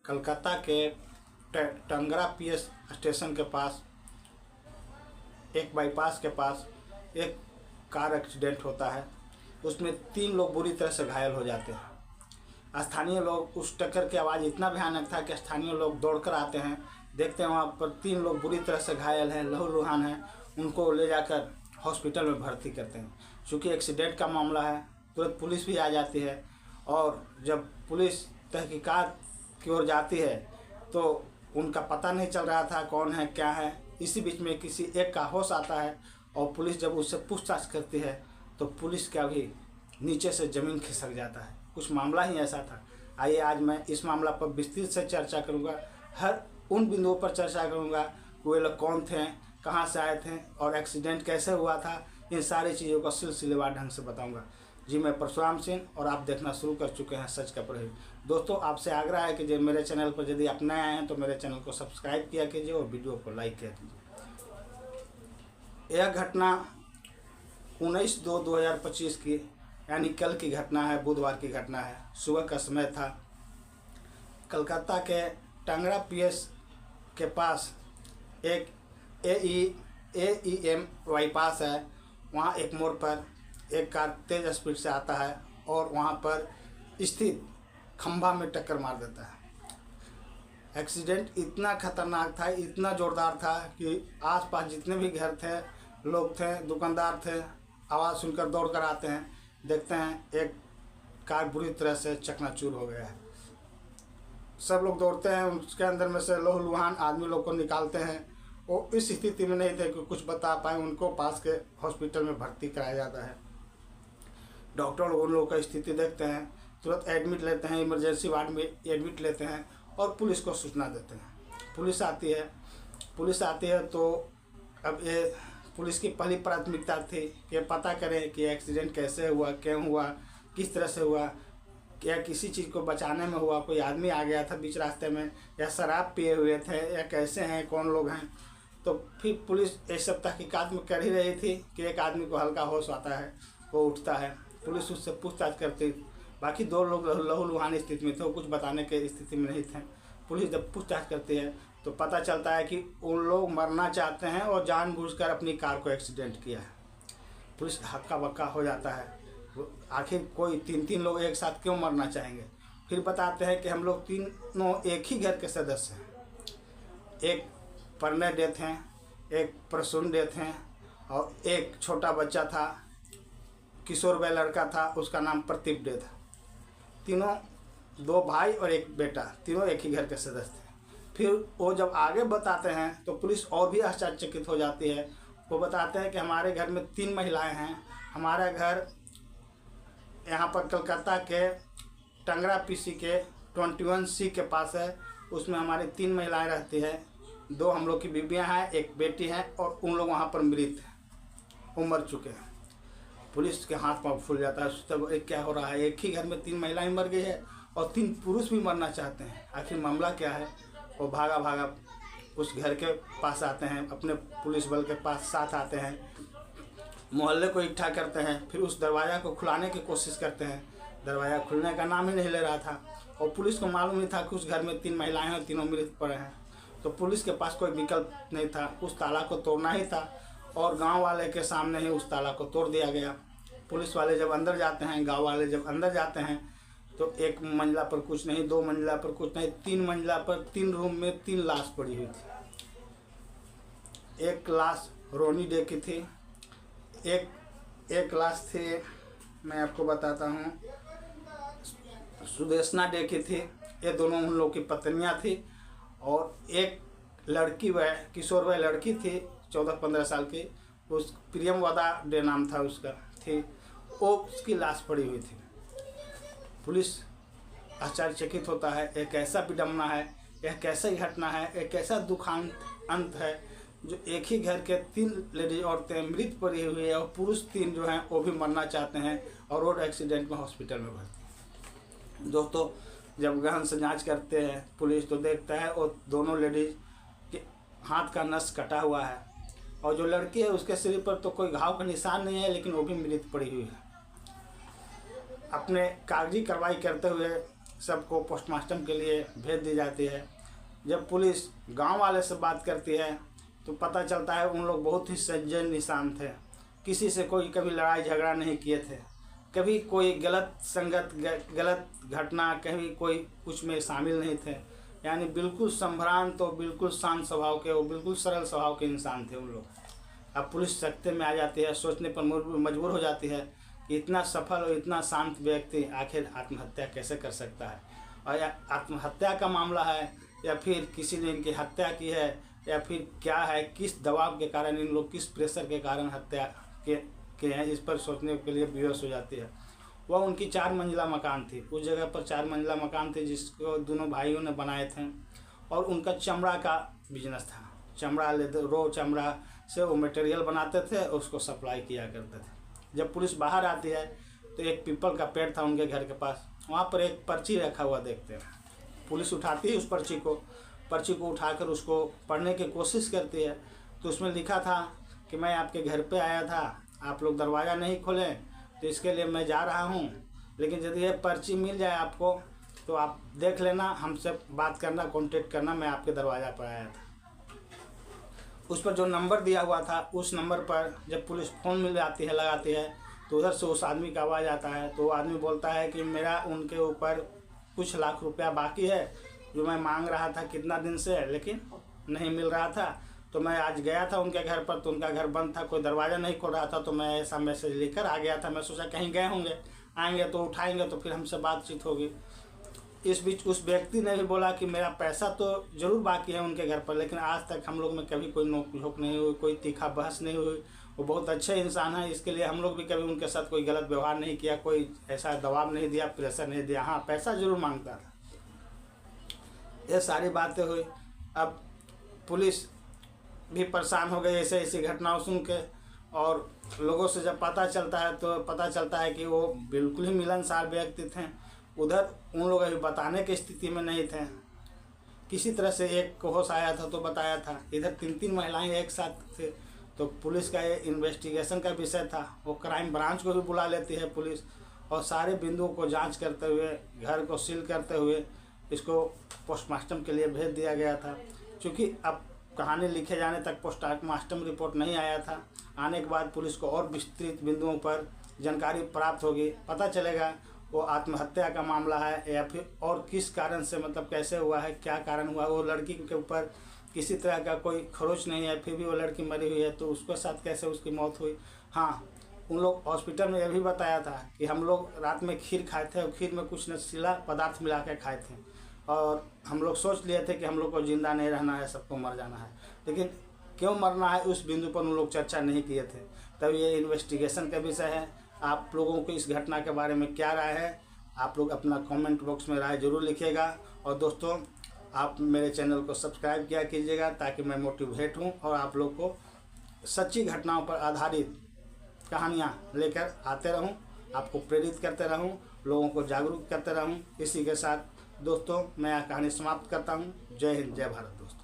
कलकत्ता के Tangra PS station के पास एक बाईपास के पास एक कार एक्सीडेंट होता है। उसमें 3 लोग बुरी तरह से घायल हो जाते हैं। स्थानीय लोग, उस टक्कर की आवाज़ इतना भयानक था कि स्थानीय लोग दौड़कर आते हैं, देखते हैं वहाँ पर 3 लोग बुरी तरह से घायल हैं, लहूलुहान हैं। उनको ले जाकर हॉस्पिटल में भर्ती करते हैं। चूँकि एक्सीडेंट का मामला है, तुरंत पुलिस भी आ जाती है और जब पुलिस तहकीकात की ओर जाती है तो उनका पता नहीं चल रहा था कौन है क्या है। इसी बीच में किसी एक का होश आता है और पुलिस जब उससे पूछताछ करती है तो पुलिस का भी नीचे से ज़मीन खिसक जाता है। कुछ मामला ही ऐसा था। आइए आज मैं इस मामला पर विस्तृत से चर्चा करूंगा। हर उन बिंदुओं पर चर्चा करूंगा कि वे लोग कौन थे, कहां से आए थे और एक्सीडेंट कैसे हुआ था। इन सारी चीज़ों का सिलसिलेवार ढंग से बताऊंगा। जी, मैं परशुराम सिंह और आप देखना शुरू कर चुके हैं सच का प्रयोग। दोस्तों, आपसे आग्रह है कि जो मेरे चैनल पर यदि आप नए आए हैं तो मेरे चैनल को सब्सक्राइब किया कीजिए और वीडियो को लाइक किया कीजिए। यह घटना 19/2/2025 की यानी कल की घटना है, बुधवार की घटना है। सुबह का समय था। कलकत्ता के टंगरा पीएस के पास एक AEM बाईपास है। वहाँ एक मोड़ पर एक कार तेज स्पीड से आता है और वहाँ पर स्थित खंभा में टक्कर मार देता है। एक्सीडेंट इतना खतरनाक था, इतना ज़ोरदार था कि आसपास जितने भी घर थे, लोग थे, दुकानदार थे, आवाज़ सुनकर दौड़ कर आते हैं। देखते हैं एक कार बुरी तरह से चकनाचूर हो गया है। सब लोग दौड़ते हैं, उसके अंदर में से लहूलुहान आदमी लोग को निकालते हैं। वो इस स्थिति में नहीं थे कि कुछ बता पाए। उनको पास के हॉस्पिटल में भर्ती कराया जाता है। डॉक्टर लोग उन लोगों की स्थिति देखते हैं, तुरंत एडमिट लेते हैं, इमरजेंसी वार्ड में एडमिट लेते हैं और पुलिस को सूचना देते हैं। पुलिस आती है तो अब ये पुलिस की पहली प्राथमिकता थी कि पता करें कि एक्सीडेंट कैसे हुआ, क्यों हुआ, किस तरह से हुआ, क्या किसी चीज़ को बचाने में हुआ, कोई आदमी आ गया था बीच रास्ते में, या शराब पिए हुए थे, या कैसे हैं, कौन लोग हैं। तो फिर पुलिस एक सब तहकीकात में कर ही रही थी कि एक आदमी को हल्का होश आता है, वो उठता है। पुलिस उससे पूछताछ करती। बाकी 2 लोग लहूलुहान स्थिति में थे, वो कुछ बताने के स्थिति में नहीं थे। पुलिस जब पूछताछ करती है तो पता चलता है कि उन लोग मरना चाहते हैं और जानबूझकर अपनी कार को एक्सीडेंट किया है। पुलिस हक्का बक्का हो जाता है। आखिर कोई 3 लोग एक साथ क्यों मरना चाहेंगे। फिर बताते हैं कि हम लोग तीनों एक ही घर के सदस्य हैं। एक परने डेथ हैं, एक प्रसून डेथ हैं और एक छोटा बच्चा था, किशोर वय लड़का था, उसका नाम प्रतीप डे था। तीनों 2 भाई और एक बेटा, तीनों एक ही घर के सदस्य थे। फिर वो जब आगे बताते हैं तो पुलिस और भी आश्चर्यचकित हो जाती है। वो बताते हैं कि हमारे घर में 3 महिलाएं हैं। हमारा घर यहाँ पर कलकत्ता के टंगरा पीसी के 21C के पास है। उसमें हमारी 3 महिलाएं रहती हैं। 2 हम लोग की बीबियाँ हैं, एक बेटी है और उन लोग वहाँ पर मृत हैं, मर चुके हैं। पुलिस के हाथ पाँव फूल जाता है। तब क्या हो रहा है, एक ही घर में 3 महिलाएं मर गई है और 3 पुरुष भी मरना चाहते हैं। आखिर मामला क्या है। वो भागा उस घर के पास आते हैं, अपने पुलिस बल के पास साथ आते हैं, मोहल्ले को इकट्ठा करते हैं। फिर उस दरवाज़ा को खुलाने की कोशिश करते हैं। दरवाज़ा खुलने का नाम ही नहीं ले रहा था और पुलिस को मालूम नहीं था कि उस घर में 3 महिलाएं हैं और तीनों मृत पड़े हैं। तो पुलिस के पास कोई विकल्प नहीं था, उस ताला को तोड़ना ही था और गांव वाले के सामने ही उस ताला को तोड़ दिया गया। पुलिस वाले जब अंदर जाते हैं, गांव वाले जब अंदर जाते हैं तो 1 मंजिला पर कुछ नहीं, 2 मंजिला पर कुछ नहीं, 3 मंजिला पर 3 रूम में 3 लाश पड़ी हुई थी। एक लाश रोनी डे की थी, एक लाश थी, मैं आपको बताता हूँ, सुदेशना डे की थी। ये दोनों उन लोग की पत्नियाँ थी और एक लड़की वह किशोर वह लड़की थी 14-15 साल की, उस प्रियमवदा डे नाम था उसका, थी वो, उसकी लाश पड़ी हुई थी। पुलिस आश्चर्यचकित होता है। एक ऐसा विडम्बना है, एक ऐसा घटना है, एक ऐसा दुखांत अंत है जो एक ही घर के 3 लेडीज औरतें मृत पड़ी हुई है और पुरुष 3 जो हैं वो भी मरना चाहते हैं और रोड एक्सीडेंट में हॉस्पिटल में भर्ती। दोस्तों, जब गहन से जांच करते हैं पुलिस तो देखता है और दोनों लेडीज के हाथ का नस कटा हुआ है और जो लड़की है उसके शरीर पर तो कोई घाव का निशान नहीं है, लेकिन वो भी मृत पड़ी हुई है। अपने कागजी कार्रवाई करते हुए सबको पोस्टमार्टम के लिए भेज दी जाती है। जब पुलिस गांव वाले से बात करती है तो पता चलता है उन लोग बहुत ही सज्जन इंसान थे, किसी से कोई कभी लड़ाई झगड़ा नहीं किए थे, कभी कोई गलत संगत गलत घटना कभी कोई कुछ में शामिल नहीं थे, यानी बिल्कुल संभ्रांत और बिल्कुल शांत स्वभाव के और बिल्कुल सरल स्वभाव के इंसान थे उन लोग। अब पुलिस सख्ते में आ जाती है, सोचने पर मजबूर हो जाती है कि इतना सफल और इतना शांत व्यक्ति आखिर आत्महत्या कैसे कर सकता है, और या आत्महत्या का मामला है या फिर किसी ने इनकी हत्या की है या फिर क्या है, किस दबाव के कारण इन लोग किस प्रेशर के कारण हत्या के हैं, इस पर सोचने के लिए विवश हो जाती है। वह उनकी 4 मंजिला मकान थी, उस जगह पर 4 मंजिला मकान थे जिसको दोनों भाइयों ने बनाए थे, और उनका चमड़ा का बिजनेस था। चमड़ा रो चमड़ा से वो मटेरियल बनाते थे और उसको सप्लाई किया करते थे। जब पुलिस बाहर आती है तो एक पीपल का पेड़ था उनके घर के पास, वहाँ पर एक पर्ची रखा हुआ देखते हैं। पुलिस उठाती है उस पर्ची को उठाकर उसको पढ़ने की कोशिश करती है, तो उसमें लिखा था कि मैं आपके घर पे आया था, आप लोग दरवाज़ा नहीं खोलें तो इसके लिए मैं जा रहा हूँ, लेकिन यदि ये पर्ची मिल जाए आपको तो आप देख लेना, हमसे बात करना, कांटेक्ट करना, मैं आपके दरवाज़ा पर आया था। उस पर जो नंबर दिया हुआ था उस नंबर पर जब पुलिस फ़ोन लगाती है तो उधर से उस आदमी का आवाज़ आता है। तो वो आदमी बोलता है कि मेरा उनके ऊपर कुछ लाख रुपया बाकी है जो मैं मांग रहा था कितना दिन से, लेकिन नहीं मिल रहा था। तो मैं आज गया था उनके घर पर, तो उनका घर बंद था, कोई दरवाज़ा नहीं खोल रहा था, तो मैं ऐसा मैसेज लेकर आ गया था। मैं सोचा कहीं गए होंगे, आएंगे तो उठाएंगे तो फिर हमसे बातचीत होगी। इस बीच उस व्यक्ति ने भी बोला कि मेरा पैसा तो ज़रूर बाकी है उनके घर पर, लेकिन आज तक हम लोग में कभी कोई नोक झोंक नहीं हुई, कोई तीखा बहस नहीं हुई। वो बहुत अच्छे इंसान हैं, इसके लिए हम लोग भी कभी उनके साथ कोई गलत व्यवहार नहीं किया, कोई ऐसा दबाव नहीं दिया, प्रेशर नहीं दिया। हाँ, पैसा ज़रूर मांगता था। ये सारी बातें हुई। अब पुलिस भी परेशान हो गई ऐसे ऐसी घटनाओं सुन के, और लोगों से जब पता चलता है तो पता चलता है कि वो बिल्कुल ही मिलनसार व्यक्ति थे। उधर उन लोग अभी बताने की स्थिति में नहीं थे, किसी तरह से एक को होश आया था तो बताया था। इधर 3 महिलाएं एक साथ थे, तो पुलिस का ये इन्वेस्टिगेशन का विषय था। वो क्राइम ब्रांच को भी बुला लेती है पुलिस, और सारे बिंदुओं को जांच करते हुए, घर को सील करते हुए इसको पोस्टमार्टम के लिए भेज दिया गया था। क्योंकि अब कहानी लिखे जाने तक पोस्टमार्टम रिपोर्ट नहीं आया था, आने के बाद पुलिस को और विस्तृत बिंदुओं पर जानकारी प्राप्त होगी, पता चलेगा वो आत्महत्या का मामला है या फिर और किस कारण से, मतलब कैसे हुआ है, क्या कारण हुआ। वो लड़की के ऊपर किसी तरह का कोई खरोच नहीं है, फिर भी वो लड़की मरी हुई है, तो उसके साथ कैसे उसकी मौत हुई। हाँ, उन लोग हॉस्पिटल में यह भी बताया था कि हम लोग रात में खीर खाए थे और खीर में कुछ नशीला पदार्थ मिला के खाए थे, और हम लोग सोच लिए थे कि हम लोग को जिंदा नहीं रहना है, सबको मर जाना है। लेकिन क्यों मरना है उस बिंदु पर उन लोग चर्चा नहीं किए थे। तब ये इन्वेस्टिगेशन का विषय है। आप लोगों को इस घटना के बारे में क्या राय है, आप लोग अपना कमेंट बॉक्स में राय जरूर लिखिएगा। और दोस्तों, आप मेरे चैनल को सब्सक्राइब किया कीजिएगा ताकि मैं मोटिवेट हूँ और आप लोग को सच्ची घटनाओं पर आधारित कहानियाँ लेकर आते रहूँ, आपको प्रेरित करते रहूँ, लोगों को जागरूक करते रहूँ। इसी के साथ दोस्तों मैं यह कहानी समाप्त करता हूँ। जय हिंद, जय भारत दोस्तों।